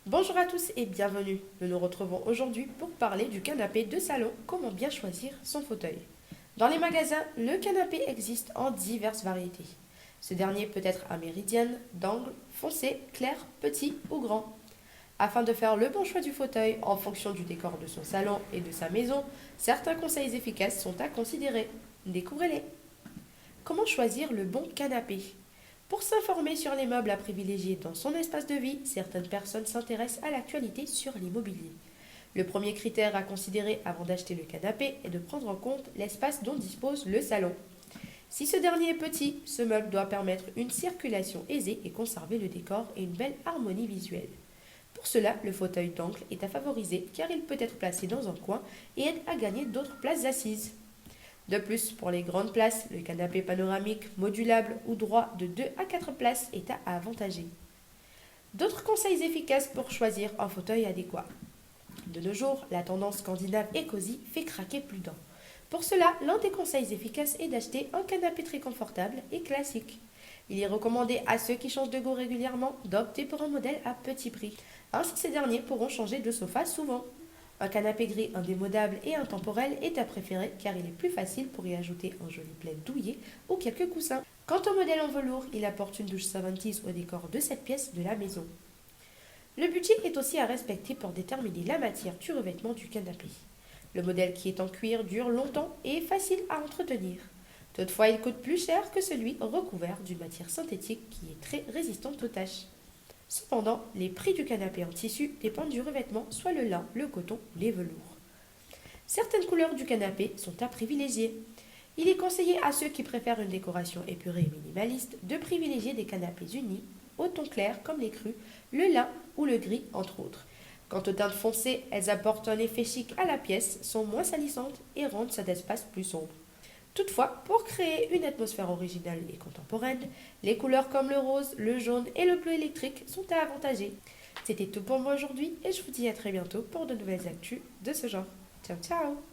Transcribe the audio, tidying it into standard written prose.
Bonjour à tous et bienvenue. Nous nous retrouvons aujourd'hui pour parler du canapé de salon, comment bien choisir son fauteuil. Dans les magasins, le canapé existe en diverses variétés. Ce dernier peut être à méridienne, d'angle, foncé, clair, petit ou grand. Afin de faire le bon choix du fauteuil en fonction du décor de son salon et de sa maison, certains conseils efficaces sont à considérer. Découvrez-les. Comment choisir le bon canapé? Pour s'informer sur les meubles à privilégier dans son espace de vie, certaines personnes s'intéressent à l'actualité sur l'immobilier. Le premier critère à considérer avant d'acheter le canapé est de prendre en compte l'espace dont dispose le salon. Si ce dernier est petit, ce meuble doit permettre une circulation aisée et conserver le décor et une belle harmonie visuelle. Pour cela, le fauteuil d'angle est à favoriser car il peut être placé dans un coin et aide à gagner d'autres places assises. De plus, pour les grandes places, le canapé panoramique, modulable ou droit de 2 à 4 places est à avantager. D'autres conseils efficaces pour choisir un fauteuil adéquat. De nos jours, la tendance scandinave et cosy fait craquer plus d'un. Pour cela, l'un des conseils efficaces est d'acheter un canapé très confortable et classique. Il est recommandé à ceux qui changent de goût régulièrement d'opter pour un modèle à petit prix. Ainsi, ces derniers pourront changer de sofa souvent. Un canapé gris indémodable et intemporel est à préférer car il est plus facile pour y ajouter un joli plaid douillet ou quelques coussins. Quant au modèle en velours, il apporte une douche 70 au décor de cette pièce de la maison. Le budget est aussi à respecter pour déterminer la matière du revêtement du canapé. Le modèle qui est en cuir dure longtemps et est facile à entretenir. Toutefois, il coûte plus cher que celui recouvert d'une matière synthétique qui est très résistante aux taches. Cependant, les prix du canapé en tissu dépendent du revêtement, soit le lin, le coton ou les velours. Certaines couleurs du canapé sont à privilégier. Il est conseillé à ceux qui préfèrent une décoration épurée et minimaliste de privilégier des canapés unis, au ton clair comme les crus, le lin ou le gris entre autres. Quant aux teintes foncées, elles apportent un effet chic à la pièce, sont moins salissantes et rendent cet espace plus sombre. Toutefois, pour créer une atmosphère originale et contemporaine, les couleurs comme le rose, le jaune et le bleu électrique sont à avantager. C'était tout pour moi aujourd'hui et je vous dis à très bientôt pour de nouvelles actus de ce genre. Ciao ciao!